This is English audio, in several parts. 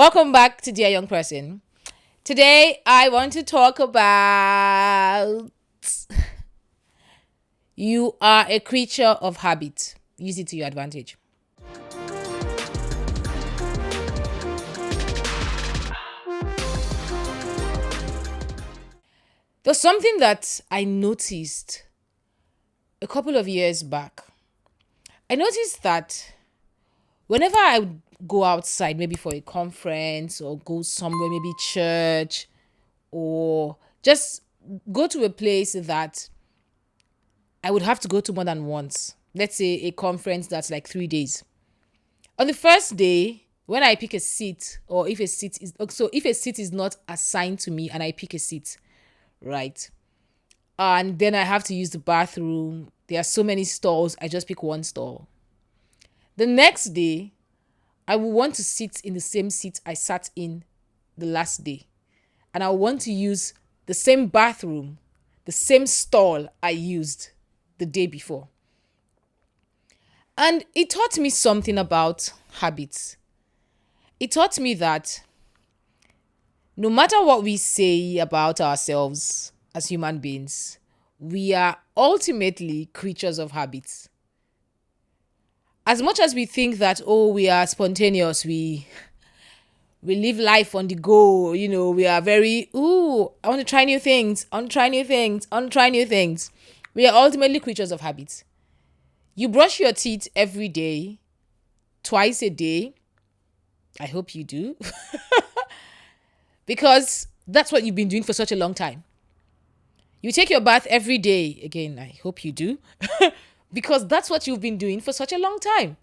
Welcome back to Dear Young Person. Today, I want to talk about you are a creature of habit. Use it to your advantage. There's something that I noticed a couple of years back. I noticed that whenever I would go outside, maybe for a conference or go somewhere, maybe church, or just go to a place that I would have to go to more than once. Let's say a conference that's like 3 days. On the first day, when I pick a seat, or if a seat is not assigned to me and I pick a seat, right? And then I have to use the bathroom. There are so many stalls, I just pick one stall. The next day, I will want to sit in the same seat I sat in the last day. And I want to use the same bathroom, the same stall I used the day before. And it taught me something about habits. It taught me that no matter what we say about ourselves as human beings, we are ultimately creatures of habits. As much as we think that, we are spontaneous, we live life on the go, we are very, I want to try new things, I want to try new things, I want to try new things. We are ultimately creatures of habits. You brush your teeth every day, twice a day. I hope you do. Because that's what you've been doing for such a long time. You take your bath every day. Again, I hope you do. Because that's what you've been doing for such a long time.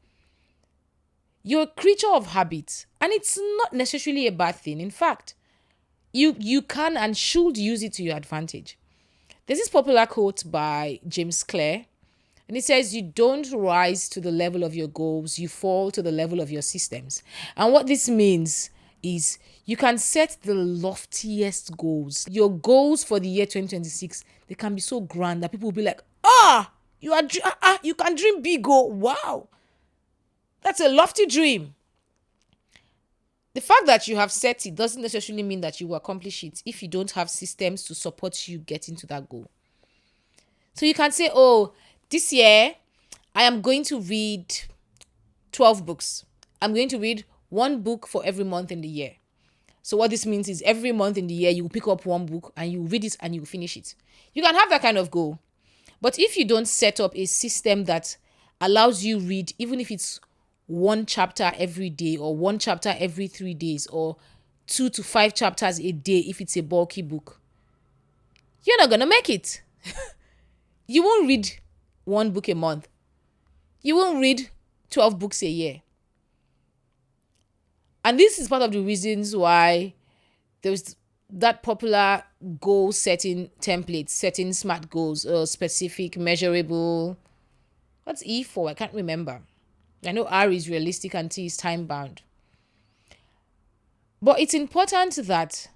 You're a creature of habit. And it's not necessarily a bad thing. In fact, you can and should use it to your advantage. There's this popular quote by James Clear. And it says, you don't rise to the level of your goals, you fall to the level of your systems. And what this means is you can set the loftiest goals. Your goals for the year 2026, they can be so grand that people will be like, you can dream big, wow. That's a lofty dream. The fact that you have set it doesn't necessarily mean that you will accomplish it if you don't have systems to support you getting to that goal. So you can say, this year, I am going to read 12 books. I'm going to read one book for every month in the year. So what this means is every month in the year, you will pick up one book and you read it and you finish it. You can have that kind of goal. But if you don't set up a system that allows you read, even if it's one chapter every day or one chapter every 3 days or 2 to 5 chapters a day if it's a bulky book, you're not going to make it. You won't read one book a month. You won't read 12 books a year. And this is part of the reasons why there's that popular goal setting template, setting SMART goals, specific, measurable. What's E for? I can't remember. I know R is realistic and T is time bound. But it's important that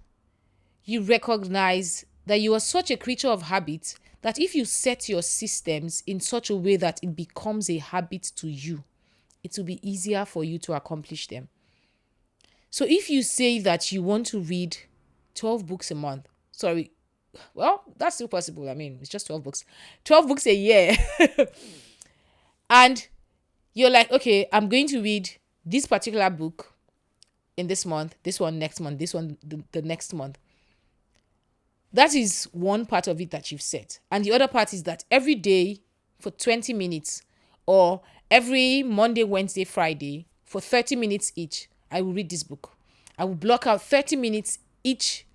you recognize that you are such a creature of habit that if you set your systems in such a way that it becomes a habit to you, it will be easier for you to accomplish them. So if you say that you want to read 12 books a month, that's still possible. I mean, it's just 12 books. 12 books a year. And you're like, okay, I'm going to read this particular book in this month, this one next month, this one the next month. That is one part of it that you've set. And the other part is that every day for 20 minutes or every Monday, Wednesday, Friday for 30 minutes each, I will read this book. I will block out 30 minutes each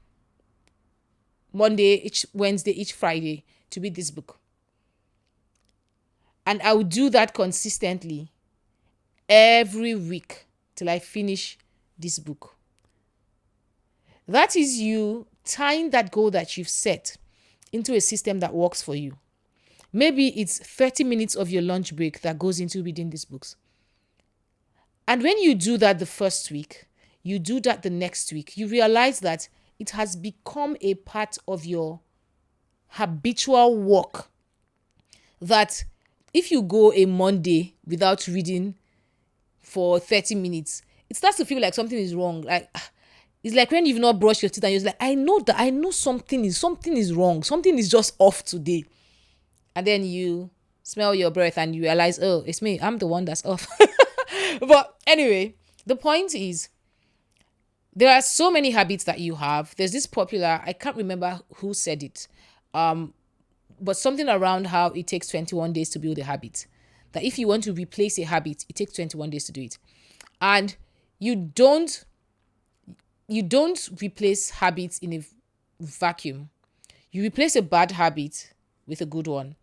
Monday, each Wednesday, each Friday to read this book. And I will do that consistently every week till I finish this book. That is you tying that goal that you've set into a system that works for you. Maybe it's 30 minutes of your lunch break that goes into reading these books. And when you do that the first week, you do that the next week, you realize that it has become a part of your habitual work. That if you go a Monday without reading for 30 minutes, it starts to feel like something is wrong. Like it's like when you've not brushed your teeth and you're like, I know something is wrong. Something is just off today. And then you smell your breath and you realize, oh, it's me. I'm the one that's off. But anyway, the point is there are so many habits that you have. There's this popular, I can't remember who said it, but something around how it takes 21 days to build a habit. That if you want to replace a habit, it takes 21 days to do it. And you don't replace habits in a vacuum. You replace a bad habit with a good one.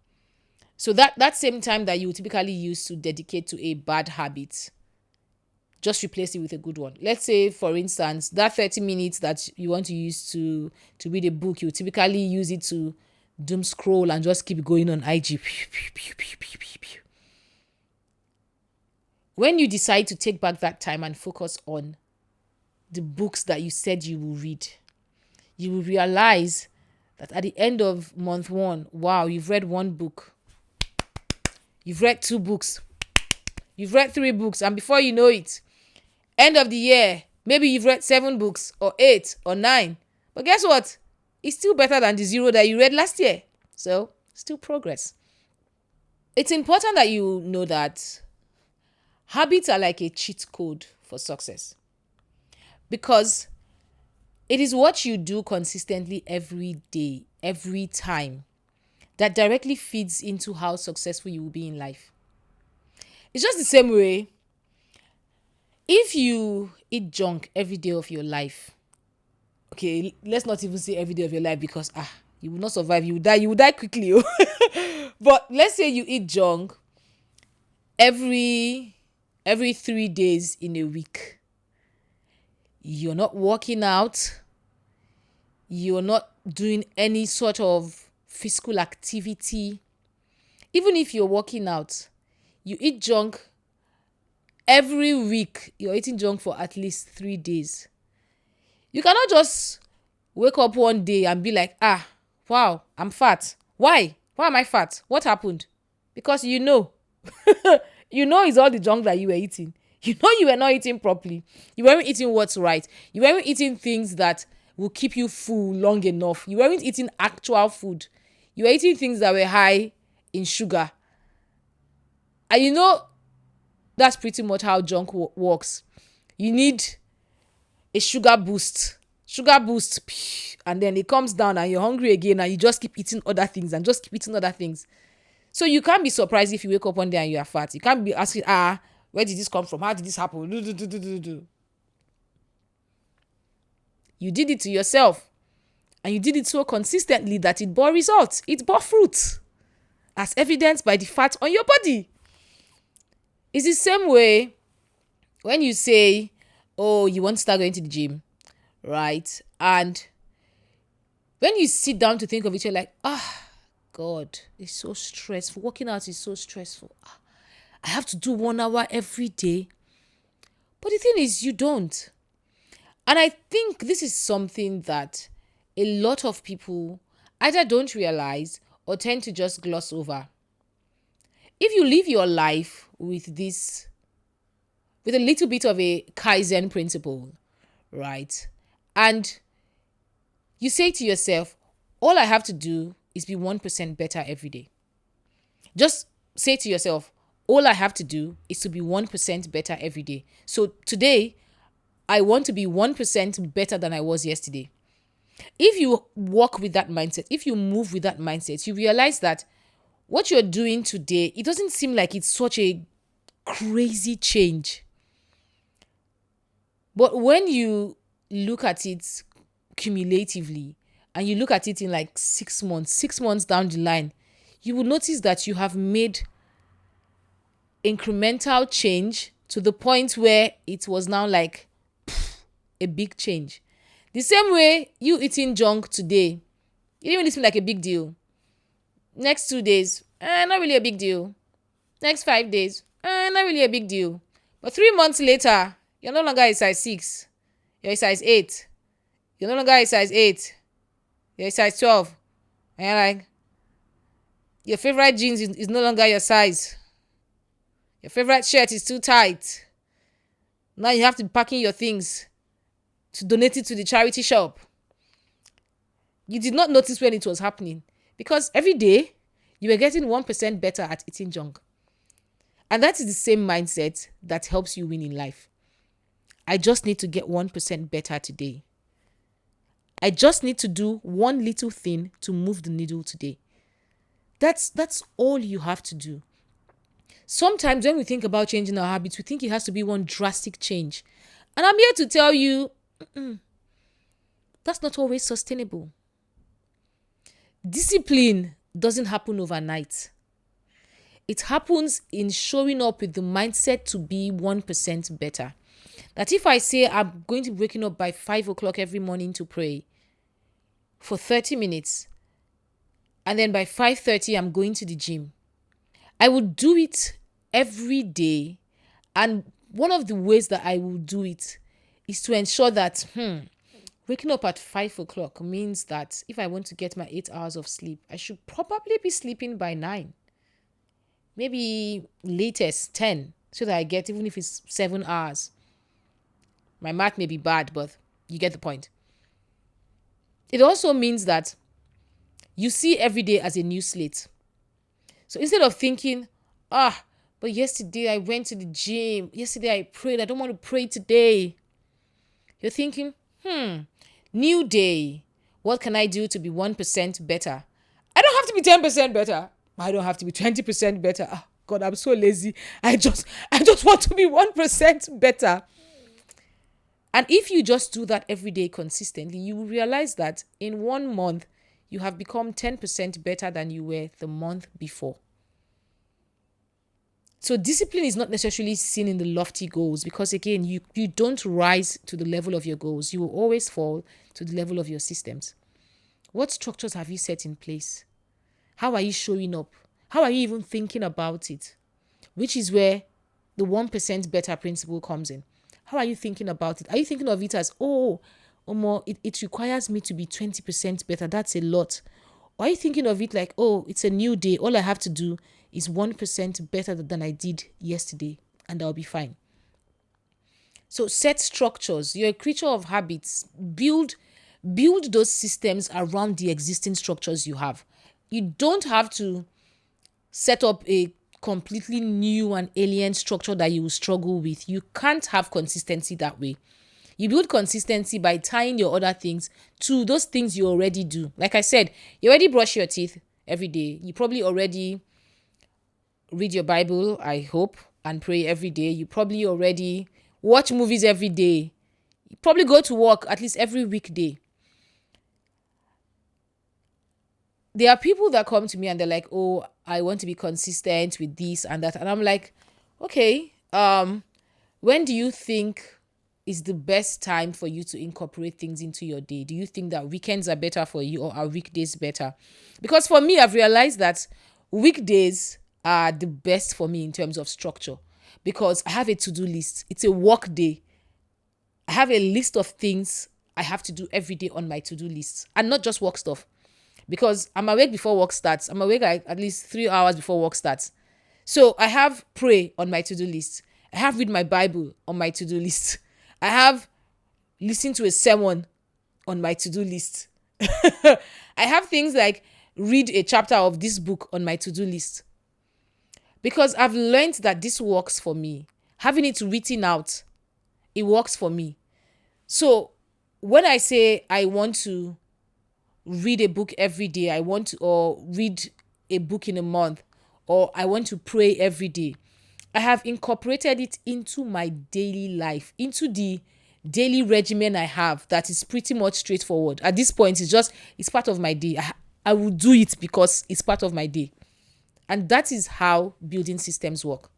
So that same time that you typically use to dedicate to a bad habit, just replace it with a good one. Let's say, for instance, that 30 minutes that you want to use to read a book, you typically use it to doom scroll and just keep going on IG. When you decide to take back that time and focus on the books that you said you will read, you will realize that at the end of month 1, wow, you've read 1 book. You've read 2 books. You've read 3 books. And before you know it, end of the year, maybe you've read 7 books or 8 or 9. But guess what? It's still better than the 0 that you read last year. So, still progress. It's important that you know that habits are like a cheat code for success. Because it is what you do consistently every day, every time, that directly feeds into how successful you will be in life. It's just the same way. If you eat junk every day of your life, okay, let's not even say every day of your life because you will not survive. You will die quickly. But let's say you eat junk every 3 days in a week. You're not working out. You're not doing any sort of physical activity. Even if you're working out, you eat junk every week. You're eating junk for at least 3 days. You cannot just wake up one day and be like, wow, I'm fat. Why am I fat? What happened? Because you know it's all the junk that you were eating. You know you were not eating properly. You weren't eating what's right. You weren't eating things that will keep you full long enough. You weren't eating actual food. You were eating things that were high in sugar. And you know that's pretty much how junk works. You need a sugar boost, and then it comes down and you're hungry again and you just keep eating other things and just keep eating other things. So you can't be surprised if you wake up one day and you are fat. You can't be asking, where did this come from? How did this happen? You did it to yourself. And you did it so consistently that it bore results. It bore fruit. As evidenced by the fat on your body. It's the same way when you say, oh, you want to start going to the gym, right? And when you sit down to think of it, you're like, God, it's so stressful. Working out is so stressful. I have to do 1 hour every day. But the thing is, you don't. And I think this is something that a lot of people either don't realize or tend to just gloss over. If you live your life with a little bit of a Kaizen principle, right? And you say to yourself, all I have to do is be 1% better every day. Just say to yourself, all I have to do is to be 1% better every day. So today, I want to be 1% better than I was yesterday. If you walk with that mindset, if you move with that mindset, you realize that what you're doing today, it doesn't seem like it's such a crazy change. But when you look at it cumulatively and you look at it in like 6 months down the line, you will notice that you have made incremental change to the point where it was now like a big change. The same way you eating junk today, it didn't really seem like a big deal. Next 2 days, not really a big deal. Next 5 days, not really a big deal. But 3 months later, you're no longer a size 6. You're a size 8. You're no longer a size 8. You're a size 12. And you're like, your favorite jeans is no longer your size. Your favorite shirt is too tight. Now you have to be packing your things to donate it to the charity shop. You did not notice when it was happening because every day you were getting 1% better at eating junk. And that is the same mindset that helps you win in life. I just need to get 1% better today. I just need to do one little thing to move the needle today. That's all you have to do. Sometimes when we think about changing our habits, we think it has to be one drastic change. And I'm here to tell you, that's not always sustainable. Discipline doesn't happen overnight. It happens in showing up with the mindset to be 1% better. That if I say I'm going to be waking up by 5 o'clock every morning to pray for 30 minutes, and then by 5:30 I'm going to the gym, I will do it every day. And one of the ways that I will do it is to ensure that waking up at 5 o'clock means that if I want to get my 8 hours of sleep, I should probably be sleeping by 9. Maybe latest 10, so that I get, even if it's 7 hours. My math may be bad, but you get the point. It also means that you see every day as a new slate. So instead of thinking, but yesterday I went to the gym, yesterday I prayed, I don't want to pray today. You're thinking, new day. What can I do to be 1% better? I don't have to be 10% better. I don't have to be 20% better. Oh, God, I'm so lazy. I just want to be 1% better. And if you just do that every day consistently, you will realize that in 1 month, you have become 10% better than you were the month before. So discipline is not necessarily seen in the lofty goals because, again, you don't rise to the level of your goals. You will always fall to the level of your systems. What structures have you set in place? How are you showing up? How are you even thinking about it? Which is where the 1% better principle comes in. How are you thinking about it? Are you thinking of it as, it requires me to be 20% better. That's a lot. Or are you thinking of it like, it's a new day. All I have to do is 1% better than I did yesterday, and I'll be fine. So set structures. You're a creature of habits. Build those systems around the existing structures you have. You don't have to set up a completely new and alien structure that you will struggle with. You can't have consistency that way. You build consistency by tying your other things to those things you already do. Like I said, you already brush your teeth every day. You probably already read your Bible, I hope, and pray every day. You probably already watch movies every day. You probably go to work at least every weekday. There are people that come to me and they're like, I want to be consistent with this and that. And I'm like, okay, when do you think is the best time for you to incorporate things into your day? Do you think that weekends are better for you or are weekdays better? Because for me, I've realized that weekdays are the best for me in terms of structure because I have a to-do list. It's a work day. I have a list of things I have to do every day on my to-do list, and not just work stuff. Because I'm awake before work starts. I'm awake like at least 3 hours before work starts. So I have pray on my to-do list. I have read my Bible on my to-do list. I have listen to a sermon on my to-do list. I have things like read a chapter of this book on my to-do list. Because I've learned that this works for me. Having it written out, it works for me. So when I say I want to read a book every day, or read a book in a month, or I want to pray every day, I have incorporated it into my daily life, into the daily regimen I have that is pretty much straightforward. At this point, it's part of my day. I will do it because it's part of my day. And that is how building systems work.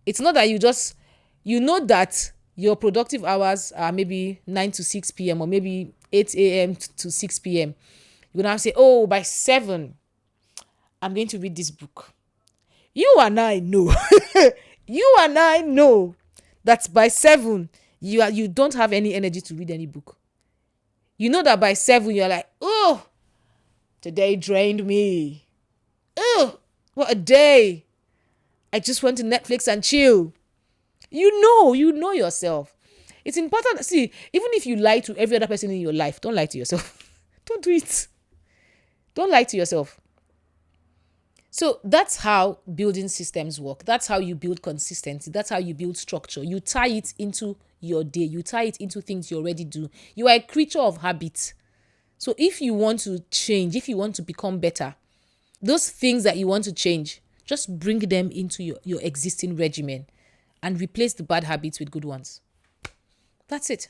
It's not that you know that your productive hours are maybe 9 to 6 p.m. or maybe 8 a.m. to 6 p.m. You're going to say, by 7, I'm going to read this book. You and I know. You and I know that by 7, you don't have any energy to read any book. You know that by 7, you're like, today drained me. What a day. I just went to Netflix and chill. You know yourself. It's important. See, even if you lie to every other person in your life, don't lie to yourself. Don't do it. Don't lie to yourself. So that's how building systems work. That's how you build consistency. That's how you build structure. You tie it into your day. You tie it into things you already do. You are a creature of habit. So if you want to change, if you want to become better, those things that you want to change, just bring them into your existing regimen and replace the bad habits with good ones. That's it.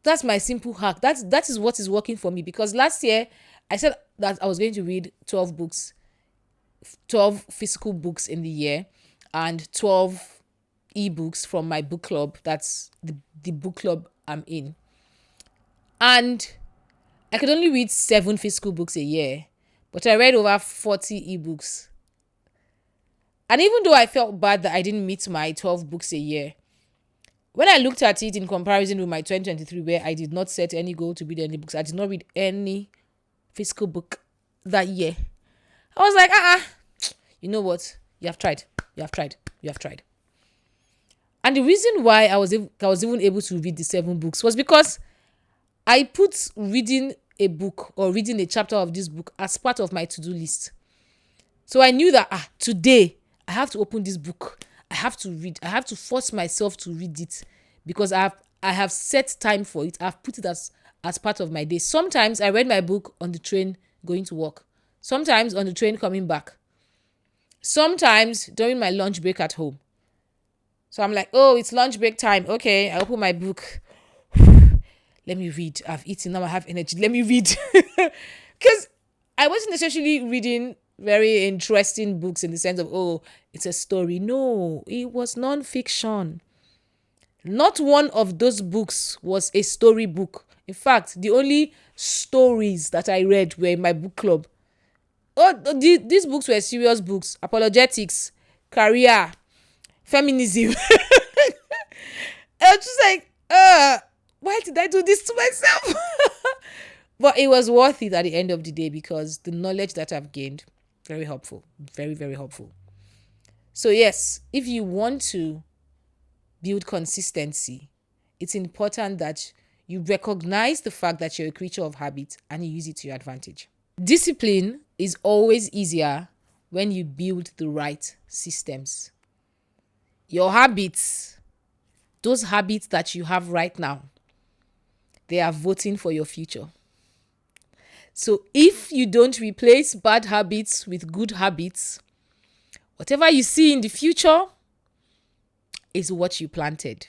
That's my simple hack. That is what is working for me, because last year I said that I was going to read 12 books, 12 physical books in the year, and 12 ebooks from my book club. That's the book club I'm in. And I could only read 7 physical books a year, but I read over 40 ebooks. And even though I felt bad that I didn't meet my 12 books a year, when I looked at it in comparison with my 2023, where I did not set any goal to read any books, I did not read any physical book that year, I was like, you know what? You have tried. And the reason why I was even able to read the 7 books was because I put reading a book or reading a chapter of this book as part of my to-do list. So I knew that today I have to open this book. I have to read. I have to force myself to read it, because I have set time for it. I've put it as part of my day. Sometimes I read my book on the train going to work. Sometimes on the train coming back. Sometimes during my lunch break at home. So I'm like, oh, it's lunch break time. Okay, I open my book. Let me read. I've eaten, now I have energy. Let me read. Because I wasn't necessarily reading very interesting books in the sense of, oh, it's a story. No, it was non-fiction. Not one of those books was a story book. In fact, the only stories that I read were in my book club. These books were serious books. Apologetics, career, feminism. I was just like, why did I do this to myself? But it was worth it at the end of the day, because the knowledge that I've gained, very helpful. Very, very helpful. So yes, if you want to build consistency, it's important that you recognize the fact that you're a creature of habit and you use it to your advantage. Discipline is always easier when you build the right systems. Your habits, those habits that you have right now, they are voting for your future. So if you don't replace bad habits with good habits, whatever you see in the future is what you planted.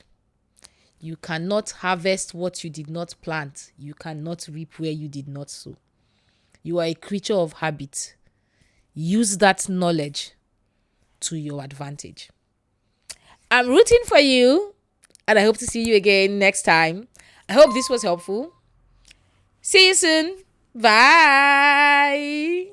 You cannot harvest what you did not plant. You cannot reap where you did not sow. You are a creature of habit. Use that knowledge to your advantage. I'm rooting for you, and I hope to see you again next time. I hope this was helpful. See you soon. Bye.